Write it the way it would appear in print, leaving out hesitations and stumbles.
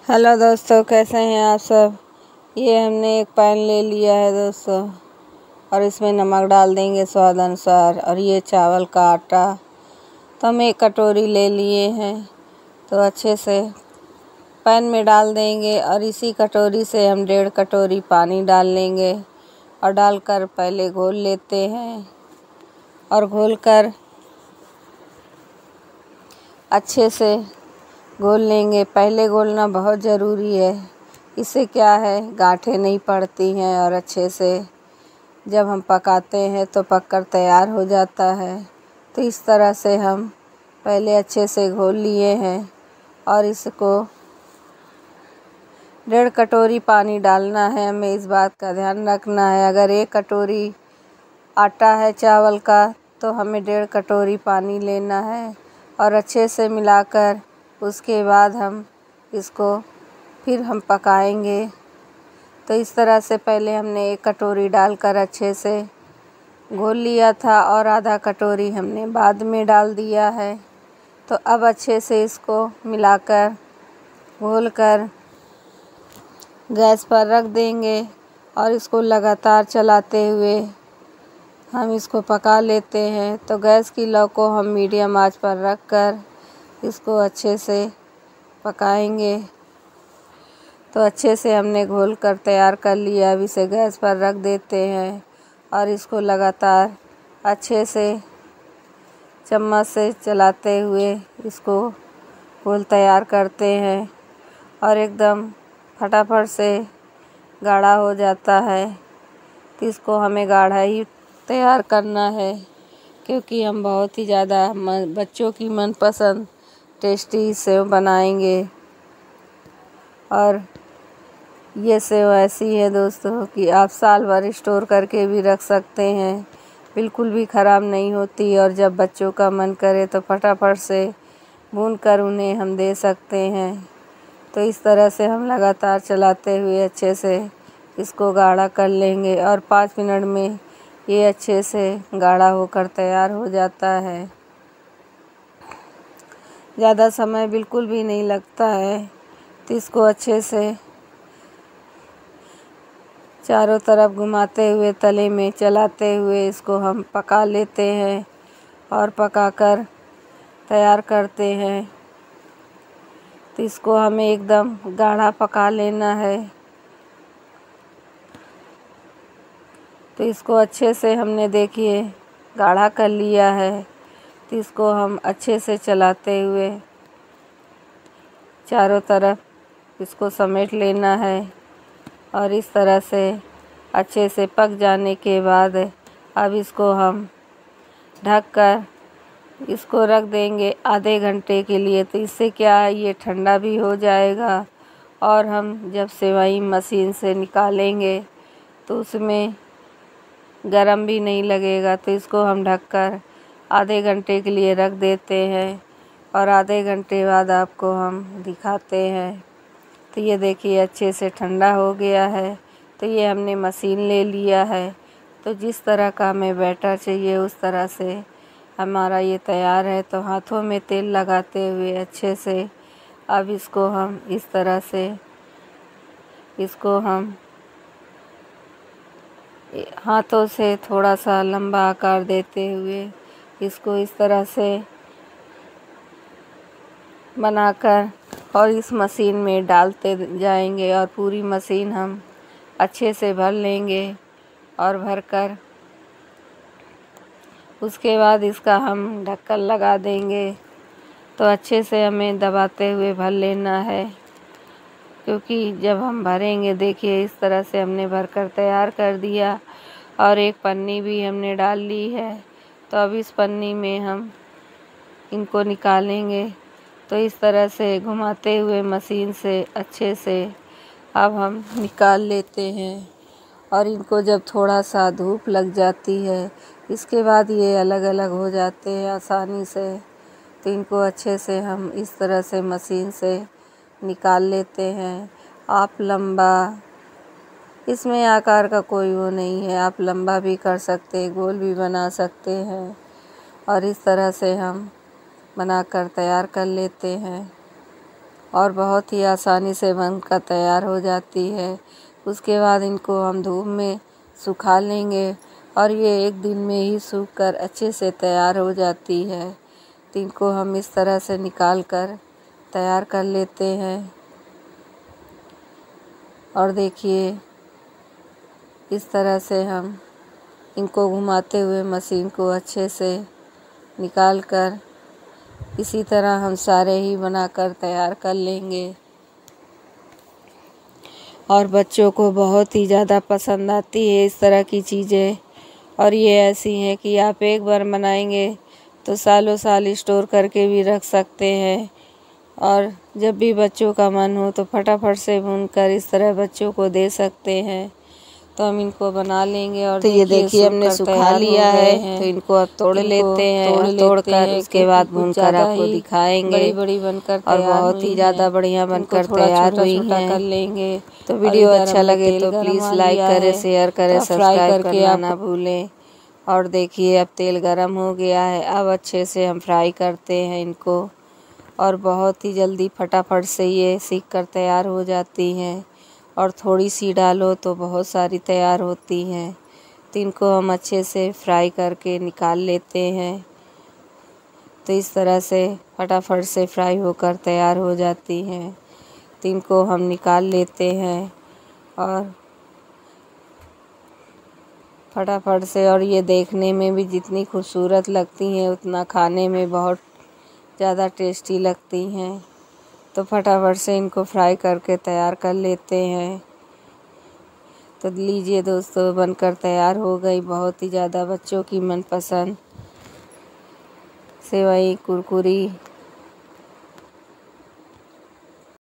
Hello दोस्तों, कैसे हैं आप सब। ये हमने एक पैन ले लिया है दोस्तों, और इसमें नमक डाल देंगे स्वाद अनुसार। और ये चावल का आटा तो हम एक कटोरी ले लिए हैं, तो अच्छे से पैन में डाल देंगे। और इसी कटोरी से हम 1.5 कटोरी पानी डाल लेंगे और डालकर पहले घोल लेते हैं। और घोलकर अच्छे से घोल लेंगे। पहले घोलना बहुत ज़रूरी है, इससे क्या है गांठें नहीं पड़ती हैं और अच्छे से जब हम पकाते हैं तो पककर तैयार हो जाता है। तो इस तरह से हम पहले अच्छे से घोल लिए हैं। और इसको 1.5 कटोरी पानी डालना है। हमें इस बात का ध्यान रखना है, अगर 1 कटोरी आटा है चावल का तो हमें 1.5 कटोरी पानी लेना है। और अच्छे से मिलाकर उसके बाद हम इसको फिर हम पकाएंगे। तो इस तरह से पहले हमने 1 कटोरी डालकर अच्छे से घोल लिया था और आधा कटोरी हमने बाद में डाल दिया है। तो अब अच्छे से इसको मिलाकर घोलकर गैस पर रख देंगे और इसको लगातार चलाते हुए हम इसको पका लेते हैं। तो गैस की लौ को हम मीडियम आंच पर रखकर इसको अच्छे से पकाएंगे। तो अच्छे से हमने घोल कर तैयार कर लिया। अब इसे गैस पर रख देते हैं और इसको लगातार अच्छे से चम्मच से चलाते हुए इसको घोल तैयार करते हैं। और एकदम फटाफट से गाढ़ा हो जाता है। तो इसको हमें गाढ़ा ही तैयार करना है, क्योंकि हम बहुत ही ज़्यादा बच्चों की मनपसंद टेस्टी सेव बनाएंगे। और ये सेव ऐसी है दोस्तों कि आप साल भर स्टोर करके भी रख सकते हैं, बिल्कुल भी ख़राब नहीं होती। और जब बच्चों का मन करे तो फटाफट से भूनकर उन्हें हम दे सकते हैं। तो इस तरह से हम लगातार चलाते हुए अच्छे से इसको गाढ़ा कर लेंगे और 5 मिनट में ये अच्छे से गाढ़ा होकर तैयार हो जाता है। ज़्यादा समय बिल्कुल भी नहीं लगता है। तो इसको अच्छे से चारों तरफ घुमाते हुए तले में चलाते हुए इसको हम पका लेते हैं और पकाकर तैयार करते हैं। तो इसको हमें एकदम गाढ़ा पका लेना है। तो इसको अच्छे से हमने देखिए गाढ़ा कर लिया है। तो इसको हम अच्छे से चलाते हुए चारों तरफ इसको समेट लेना है। और इस तरह से अच्छे से पक जाने के बाद अब इसको हम ढककर इसको रख देंगे आधे घंटे के लिए। तो इससे क्या है ये ठंडा भी हो जाएगा और हम जब सेवई मशीन से निकालेंगे तो उसमें गरम भी नहीं लगेगा। तो इसको हम ढककर आधे घंटे के लिए रख देते हैं और आधे घंटे बाद आपको हम दिखाते हैं। तो ये देखिए अच्छे से ठंडा हो गया है। तो ये हमने मशीन ले लिया है। तो जिस तरह का हमें बैटर चाहिए उस तरह से हमारा ये तैयार है। तो हाथों में तेल लगाते हुए अच्छे से अब इसको हम इस तरह से इसको हम हाथों से थोड़ा सा लंबा आकार देते हुए इसको इस तरह से बनाकर और इस मशीन में डालते जाएंगे और पूरी मशीन हम अच्छे से भर लेंगे। और भरकर उसके बाद इसका हम ढक्कन लगा देंगे। तो अच्छे से हमें दबाते हुए भर लेना है, क्योंकि जब हम भरेंगे देखिए इस तरह से हमने भरकर तैयार कर दिया। और एक पन्नी भी हमने डाल ली है। तो अब इस पन्नी में हम इनको निकालेंगे। तो इस तरह से घुमाते हुए मशीन से अच्छे से अब हम निकाल लेते हैं। और इनको जब थोड़ा सा धूप लग जाती है इसके बाद ये अलग अलग हो जाते हैं आसानी से। तो इनको अच्छे से हम इस तरह से मशीन से निकाल लेते हैं। आप लंबा, इसमें आकार का कोई वो नहीं है, आप लंबा भी कर सकते हैं, गोल भी बना सकते हैं। और इस तरह से हम बनाकर तैयार कर लेते हैं। और बहुत ही आसानी से बनकर तैयार हो जाती है। उसके बाद इनको हम धूप में सुखा लेंगे और ये 1 दिन में ही सूखकर अच्छे से तैयार हो जाती है। तो इनको हम इस तरह से निकाल कर तैयार कर लेते हैं। और देखिए इस तरह से हम इनको घुमाते हुए मशीन को अच्छे से निकाल कर इसी तरह हम सारे ही बनाकर तैयार कर लेंगे। और बच्चों को बहुत ही ज़्यादा पसंद आती है इस तरह की चीज़ें। और ये ऐसी हैं कि आप एक बार बनाएंगे तो सालों साल स्टोर करके भी रख सकते हैं। और जब भी बच्चों का मन हो तो फटाफट से भूनकर इस तरह बच्चों को दे सकते हैं। तो हम इनको बना लेंगे। और तो ये देखिए हमने सुखा लिया है, तो इनको अब तोड़ लेते हैं और तोड़कर उसके बाद भूनकर आपको दिखाएंगे। बड़ी बड़ी बनकर और बहुत ही ज़्यादा बढ़िया बनकर तैयार हुई हैं। कर लेंगे। तो वीडियो अच्छा लगे तो प्लीज़ लाइक करें, शेयर करें, सब्सक्राइब करना ना भूलें। और देखिए अब तेल गरम हो गया है। अब अच्छे से हम फ्राई करते हैं इनको। और बहुत ही जल्दी फटाफट से ये सीख कर तैयार हो जाती हैं। और थोड़ी सी डालो तो बहुत सारी तैयार होती हैं। तो इनको हम अच्छे से फ्राई करके निकाल लेते हैं। तो इस तरह से फटाफट से फ्राई होकर तैयार हो जाती हैं। तो इनको हम निकाल लेते हैं और फटाफट से। और ये देखने में भी जितनी खूबसूरत लगती हैं उतना खाने में बहुत ज़्यादा टेस्टी लगती हैं। तो फटाफट से इनको फ्राई करके तैयार कर लेते हैं। तो लीजिए दोस्तों बनकर तैयार हो गई बहुत ही ज़्यादा बच्चों की मनपसंद सेवई कुरकुरी